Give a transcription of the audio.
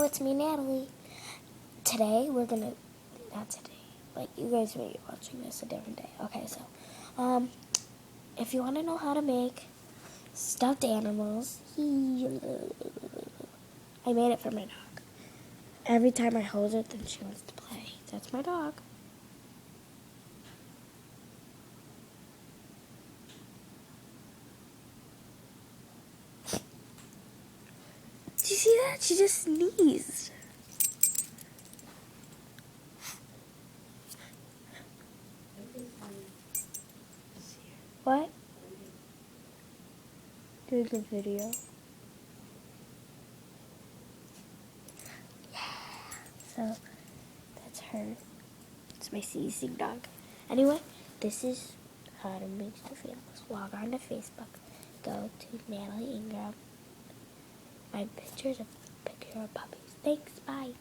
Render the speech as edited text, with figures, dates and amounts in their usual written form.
Hello, it's me, Natalie. Today, not today, like, you guys may be watching this a different day. Okay, so, if you want to know how to make stuffed animals, I made it for my dog. Every time I hold it, then she wants to play. That's my dog. Did you see that? She just sneezed. What? Doing a video. Yeah. So, that's her. It's my seizing dog. Anyway, this is how to make stuffed animals. Log on to Facebook. Go to Natalie Ingram. My picture's a picture of puppies. Thanks. Bye.